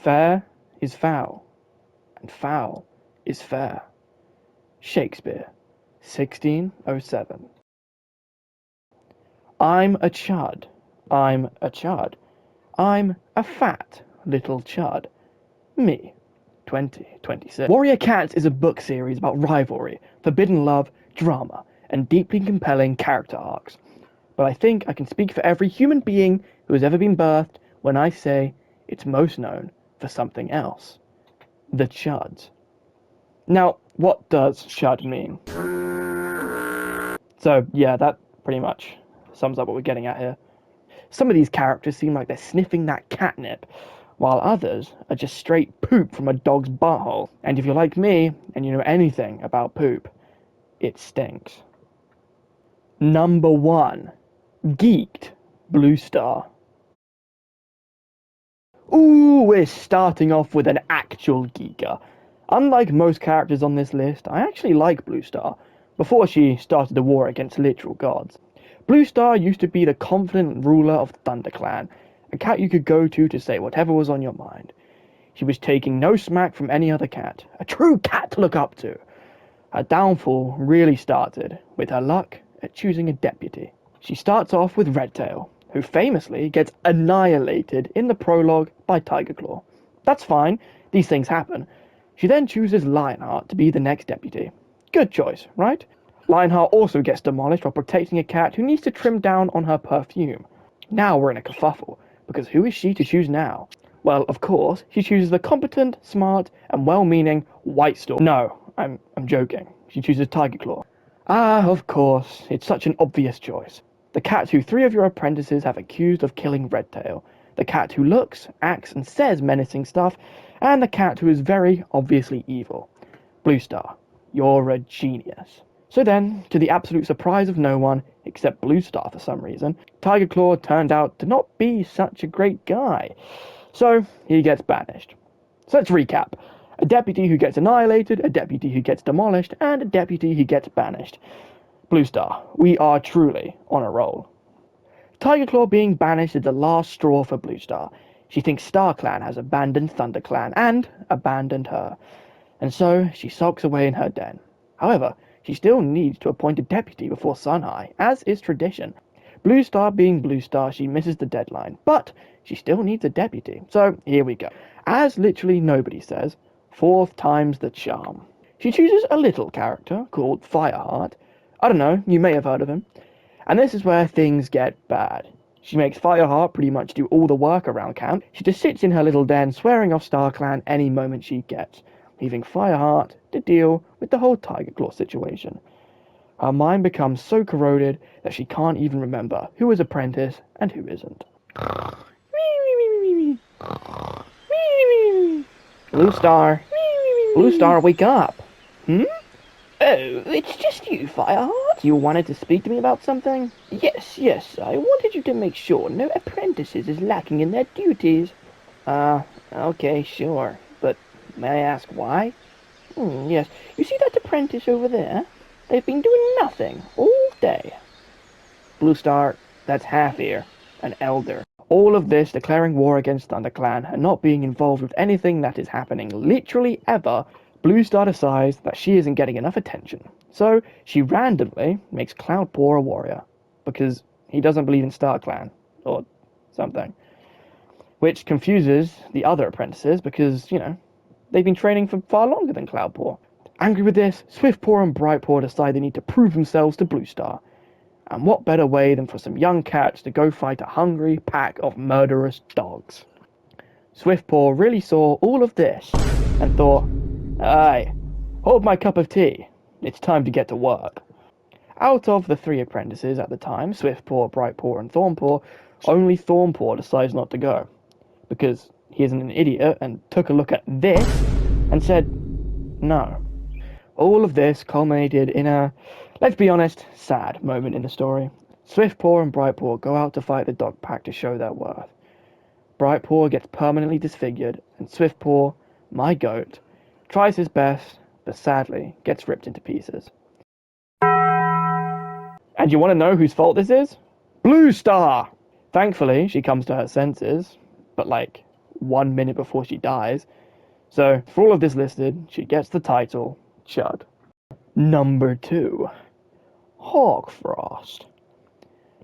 Fair is foul, and foul is fair. Shakespeare, 1607. I'm a chud, I'm a chud, I'm a fat little chud. Me, 2026. Warrior Cats is a book series about rivalry, forbidden love, drama, and deeply compelling character arcs. But I think I can speak for every human being who has ever been birthed when I say it's most known for something else. The Chuds. Now, what does chud mean? So, yeah, that pretty much sums up what we're getting at here. Some of these characters seem like they're sniffing that catnip, while others are just straight poop from a dog's butthole. And if you're like me, and you know anything about poop, it stinks. Number 1. Geeked Bluestar. Ooh, we're starting off with an actual geeker. Unlike most characters on this list, I actually like Bluestar, before she started the war against literal gods. Bluestar used to be the confident ruler of ThunderClan, a cat you could go to say whatever was on your mind. She was taking no smack from any other cat, a true cat to look up to. Her downfall really started with her luck at choosing a deputy. She starts off with Redtail, who famously gets annihilated in the prologue by Tigerclaw. That's fine, these things happen. She then chooses Lionheart to be the next deputy. Good choice, right? Lionheart also gets demolished while protecting a cat who needs to trim down on her perfume. Now we're in a kerfuffle, because who is she to choose now? Well, of course, she chooses the competent, smart, and well-meaning White Storm. No, I'm joking. She chooses Tigerclaw. Ah, of course, it's such an obvious choice. The cat who 3 of your apprentices have accused of killing Redtail. The cat who looks, acts, and says menacing stuff, and the cat who is very obviously evil. Bluestar, you're a genius. So then, to the absolute surprise of no one, except Bluestar for some reason, Tigerclaw turned out to not be such a great guy. So, he gets banished. So let's recap. A deputy who gets annihilated, a deputy who gets demolished, and a deputy who gets banished. Bluestar, we are truly on a roll. Tigerclaw being banished is the last straw for Bluestar. She thinks StarClan has abandoned ThunderClan and abandoned her, and so she sulks away in her den. However, she still needs to appoint a deputy before Sunhigh, as is tradition. Bluestar being Bluestar, she misses the deadline, but she still needs a deputy, so here we go. As literally nobody says, 4th time's the charm. She chooses a little character called Fireheart. I don't know, you may have heard of him. And this is where things get bad. She makes Fireheart pretty much do all the work around camp. She just sits in her little den swearing off StarClan any moment she gets, leaving Fireheart to deal with the whole Tigerclaw situation. Her mind becomes so corroded that she can't even remember who is apprentice and who isn't. Bluestar, Bluestar, wake up! Hmm? Oh, it's just you, Fireheart. You wanted to speak to me about something? Yes, I wanted you to make sure no apprentices is lacking in their duties. Okay, sure. But may I ask why? Yes. You see that apprentice over there? They've been doing nothing all day. Bluestar, that's Half-Ear, an elder. All of this declaring war against ThunderClan and not being involved with anything that is happening literally ever, Bluestar decides that she isn't getting enough attention. So she randomly makes Cloudpaw a warrior, because he doesn't believe in StarClan, or something. Which confuses the other apprentices because, they've been training for far longer than Cloudpaw. Angry with this, Swiftpaw and Brightpaw decide they need to prove themselves to Bluestar. And what better way than for some young cats to go fight a hungry pack of murderous dogs? Swiftpaw really saw all of this and thought, aye, hold my cup of tea. It's time to get to work. Out of the 3 apprentices at the time, Swiftpaw, Brightpaw, and Thornpaw, only Thornpaw decides not to go. Because he isn't an idiot and took a look at this and said, no. All of this culminated in a, let's be honest, sad moment in the story. Swiftpaw and Brightpaw go out to fight the dog pack to show their worth. Brightpaw gets permanently disfigured, and Swiftpaw, my goat, tries his best, but sadly gets ripped into pieces. And you want to know whose fault this is? Bluestar! Thankfully, she comes to her senses, but 1 minute before she dies. So, for all of this listed, she gets the title Chud. Number 2. Hawkfrost.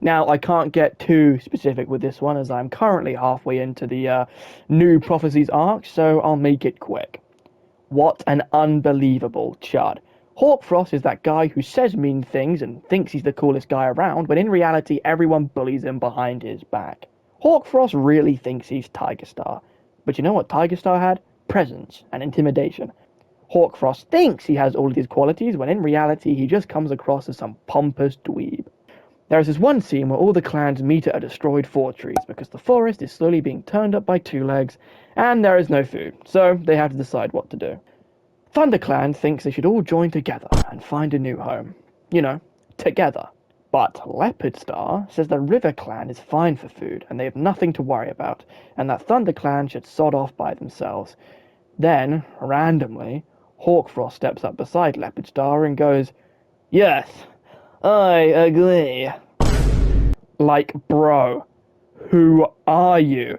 Now, I can't get too specific with this one as I'm currently halfway into the New Prophecies arc, so I'll make it quick. What an unbelievable chud. Hawkfrost is that guy who says mean things and thinks he's the coolest guy around, when in reality everyone bullies him behind his back. Hawkfrost really thinks he's Tigerstar. But you know what Tigerstar had? Presence and intimidation. Hawkfrost thinks he has all of these qualities, when in reality he just comes across as some pompous dweeb. There is this one scene where all the clans meet at a destroyed fortress because the forest is slowly being turned up by two legs and there is no food, so they have to decide what to do. ThunderClan thinks they should all join together and find a new home. You know, together. But Leopardstar says the River Clan is fine for food and they have nothing to worry about, and that ThunderClan should sod off by themselves. Then, randomly, Hawkfrost steps up beside Leopardstar and goes, "Yes, I agree." Like, bro, who are you?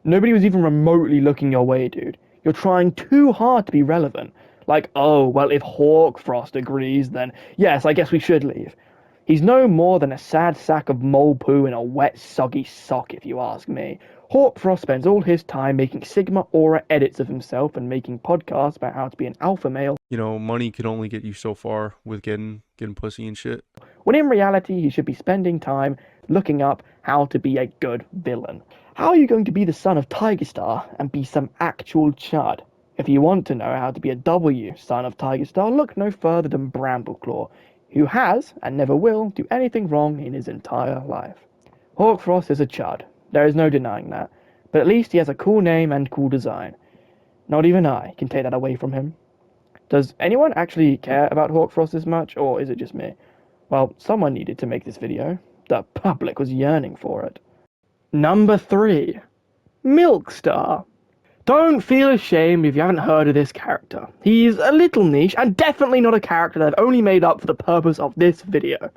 Nobody was even remotely looking your way, dude. You're trying too hard to be relevant. Like, oh, well, if Hawkfrost agrees, then yes, I guess we should leave. He's no more than a sad sack of mole poo in a wet, soggy sock, if you ask me. Hawkfrost spends all his time making Sigma Aura edits of himself and making podcasts about how to be an alpha male. You know, money can only get you so far with getting pussy and shit. When in reality, he should be spending time looking up how to be a good villain. How are you going to be the son of Tigerstar and be some actual chud? If you want to know how to be a W son of Tigerstar, look no further than Brambleclaw, who has, and never will, do anything wrong in his entire life. Hawkfrost is a chud, there is no denying that, but at least he has a cool name and cool design. Not even I can take that away from him. Does anyone actually care about Hawkfrost this much, or is it just me? Well, someone needed to make this video. The public was yearning for it. Number 3. Milkstar. Don't feel ashamed if you haven't heard of this character. He's a little niche, and definitely not a character that I've only made up for the purpose of this video.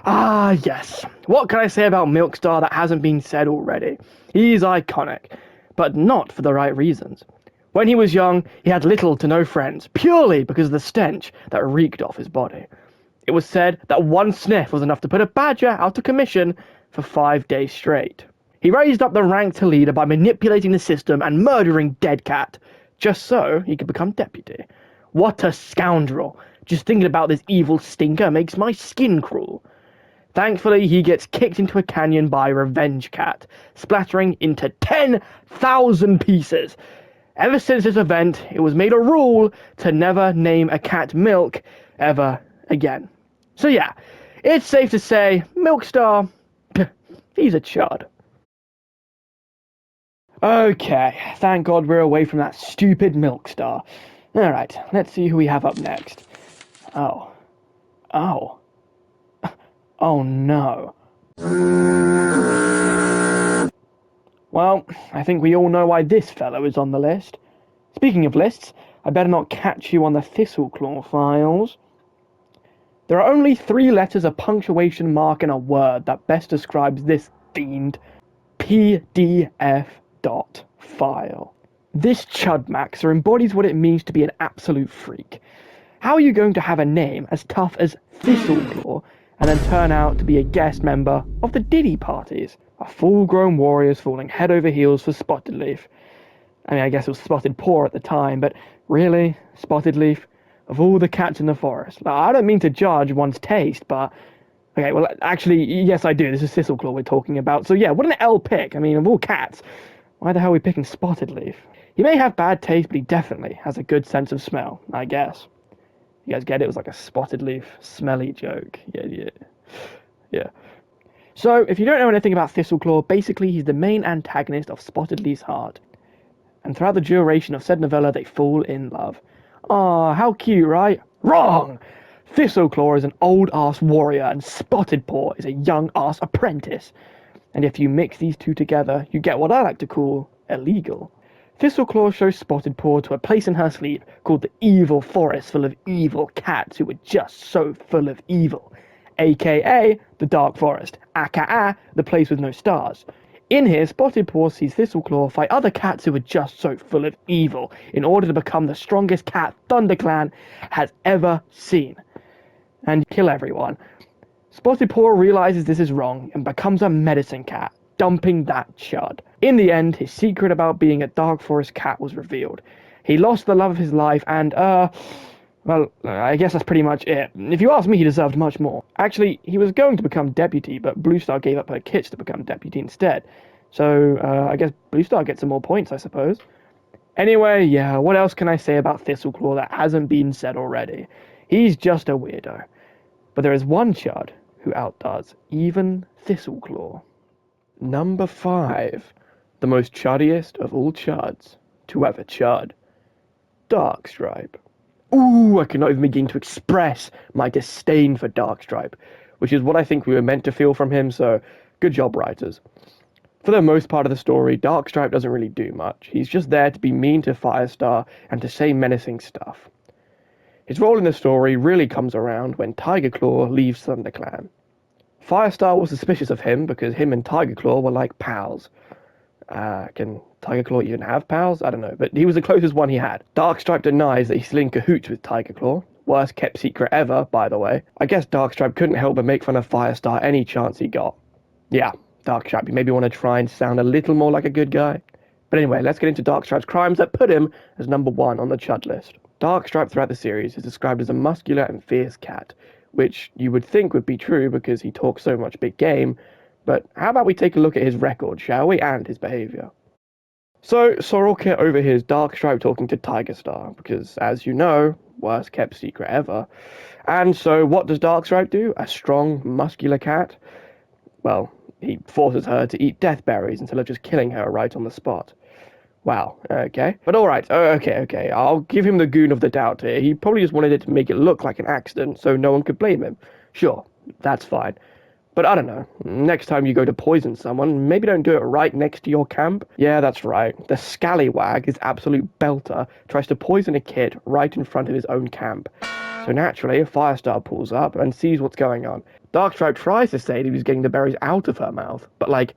Ah, yes. What can I say about Milkstar that hasn't been said already? He's iconic, but not for the right reasons. When he was young, he had little to no friends, purely because of the stench that reeked off his body. It was said that one sniff was enough to put a badger out of commission for 5 days straight. He raised up the rank to leader by manipulating the system and murdering Dead Cat, just so he could become deputy. What a scoundrel! Just thinking about this evil stinker makes my skin crawl. Thankfully, he gets kicked into a canyon by Revenge Cat, splattering into 10,000 pieces. Ever since this event, it was made a rule to never name a cat Milk ever again. So yeah, it's safe to say, Milkstar, he's a chud. Okay, thank God we're away from that stupid Milkstar. Alright, let's see who we have up next. Oh no. Well, I think we all know why this fellow is on the list. Speaking of lists, I better not catch you on the Thistleclaw files. There are only 3 letters, a punctuation mark, and a word that best describes this fiend. PDF file. This chudmaxer embodies what it means to be an absolute freak. How are you going to have a name as tough as Thistleclaw and then turn out to be a guest member of the Diddy parties? A full-grown warriors falling head over heels for Spotted Leaf. I mean, I guess it was Spotted Paw at the time, but really, Spotted Leaf? Of all the cats in the forest. Now, I don't mean to judge one's taste, but... Okay, well, actually, yes, I do. This is Thistleclaw we're talking about. So yeah, what an L pick. I mean, of all cats, why the hell are we picking Spotted Leaf? He may have bad taste, but he definitely has a good sense of smell, I guess. You guys get it? It was like a Spotted Leaf smelly joke. Yeah. So, if you don't know anything about Thistleclaw, basically he's the main antagonist of Spotted Leaf's heart. And throughout the duration of said novella, they fall in love. Aw, how cute, right? Wrong! Thistleclaw is an old-ass warrior, and Spotted Paw is a young-ass apprentice. And if you mix these two together, you get what I like to call illegal. Thistleclaw shows Spotted Paw to a place in her sleep called the Evil Forest, full of evil cats who were just so full of evil, aka the Dark Forest, aka the place with no stars. In here, Spotted Paw sees Thistleclaw fight other cats who are just so full of evil in order to become the strongest cat ThunderClan has ever seen and kill everyone. Spotted Paw realizes this is wrong and becomes a medicine cat, dumping that chud. In the end, his secret about being a dark forest cat was revealed. He lost the love of his life and, well, I guess that's pretty much it. If you ask me, he deserved much more. Actually, he was going to become deputy, but Bluestar gave up her kits to become deputy instead. So, I guess Bluestar gets some more points, I suppose. Anyway, yeah, what else can I say about Thistleclaw that hasn't been said already? He's just a weirdo. But there is one chud who outdoes even Thistleclaw. Number 5. The most chuddiest of all chuds to ever chud. Darkstripe. Ooh, I cannot even begin to express my disdain for Darkstripe, which is what I think we were meant to feel from him, so good job, writers. For the most part of the story, Darkstripe doesn't really do much. He's just there to be mean to Firestar and to say menacing stuff. His role in the story really comes around when Tigerclaw leaves ThunderClan. Firestar was suspicious of him because him and Tigerclaw were like pals. Can Tigerclaw even have pals? I don't know, but he was the closest one he had. Darkstripe denies that he's still in cahoots with Tigerclaw. Worst kept secret ever, by the way. I guess Darkstripe couldn't help but make fun of Firestar any chance he got. Yeah, Darkstripe, you maybe want to try and sound a little more like a good guy. But anyway, let's get into Darkstripe's crimes that put him as number 1 on the chud list. Darkstripe throughout the series is described as a muscular and fierce cat, which you would think would be true because he talks so much big game, but how about we take a look at his record, shall we, and his behaviour. So, Sorrelkit overhears Darkstripe talking to Tigerstar, because, as you know, worst kept secret ever. And so, what does Darkstripe do? A strong, muscular cat? Well, he forces her to eat deathberries instead of just killing her right on the spot. Wow, okay. But alright, okay. I'll give him the goon of the doubt here. He probably just wanted it to make it look like an accident so no one could blame him. Sure, that's fine. But I don't know, next time you go to poison someone, maybe don't do it right next to your camp. Yeah, that's right. The scallywag, his absolute belter, tries to poison a kid right in front of his own camp. So naturally, Firestar pulls up and sees what's going on. Darkstripe tries to say that he was getting the berries out of her mouth, but like,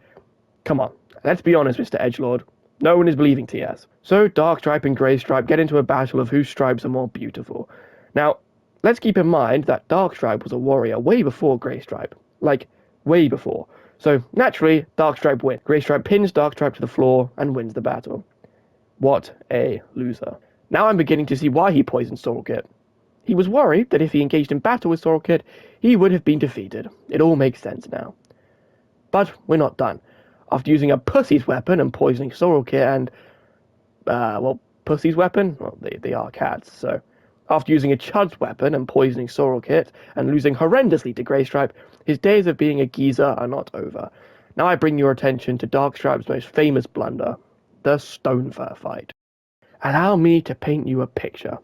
come on, let's be honest, Mr. Edgelord. No one is believing TS. So Darkstripe and Greystripe get into a battle of whose stripes are more beautiful. Now, let's keep in mind that Darkstripe was a warrior way before Greystripe. Like, way before. So, naturally, Darkstripe wins. Greystripe pins Darkstripe to the floor and wins the battle. What a loser. Now I'm beginning to see why he poisoned Sorrelkit. He was worried that if he engaged in battle with Sorrelkit, he would have been defeated. It all makes sense now. But we're not done. After using a pussy's weapon and poisoning Sorrelkit and, pussy's weapon? Well, they are cats, so. After using a chud's weapon and poisoning Sorrelkit and losing horrendously to Greystripe, his days of being a geezer are not over. Now I bring your attention to Darkstripe's most famous blunder, the Stonefur fight. Allow me to paint you a picture.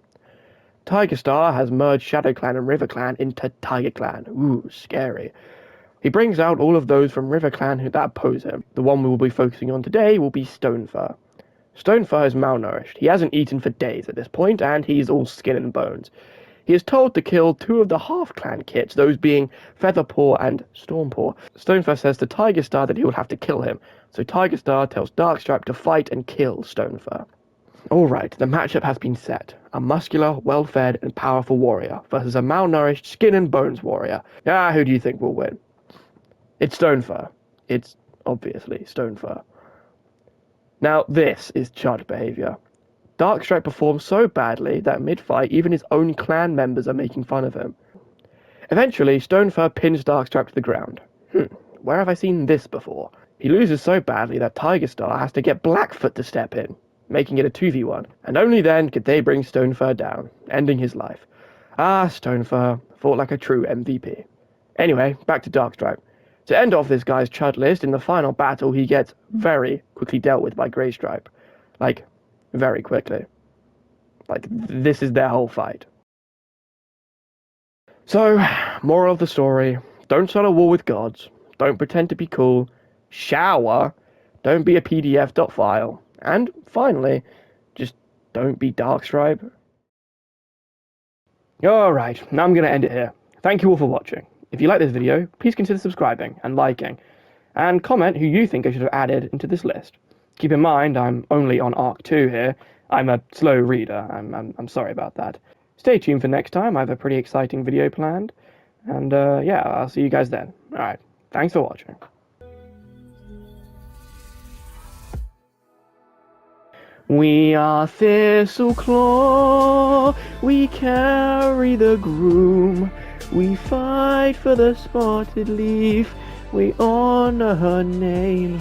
Tigerstar has merged ShadowClan and RiverClan into TigerClan. Ooh, scary. He brings out all of those from RiverClan that oppose him. The one we will be focusing on today will be Stonefur. Stonefur is malnourished. He hasn't eaten for days at this point, and he's all skin and bones. He is told to kill 2 of the half-clan kits, those being Featherpaw and Stormpaw. Stonefur says to Tigerstar that he will have to kill him, so Tigerstar tells Darkstripe to fight and kill Stonefur. Alright, the matchup has been set. A muscular, well-fed, and powerful warrior versus a malnourished, skin and bones warrior. Who do you think will win? It's Stonefur. It's obviously Stonefur. Now, this is chud behaviour. Darkstripe performs so badly that mid-fight, even his own clan members are making fun of him. Eventually, Stonefur pins Darkstripe to the ground. Where have I seen this before? He loses so badly that Tigerstar has to get Blackfoot to step in, making it a 2v1, and only then could they bring Stonefur down, ending his life. Stonefur fought like a true MVP. Anyway, back to Darkstripe. To end off this guy's chud list, in the final battle he gets very quickly dealt with by Greystripe. Like, very quickly. Like, this is their whole fight. So, moral of the story, don't start a war with gods, don't pretend to be cool, shower, don't be a PDF.file, and finally, just don't be Darkstripe. Alright, now I'm going to end it here. Thank you all for watching. If you like this video, please consider subscribing and liking. and comment who you think I should have added into this list. Keep in mind, I'm only on Arc 2 here. I'm a slow reader. I'm sorry about that. Stay tuned for next time. I have a pretty exciting video planned. And yeah, I'll see you guys then. Alright, thanks for watching. We are Thistleclaw, we carry the groom, we fight for the spotted leaf, we honor her name.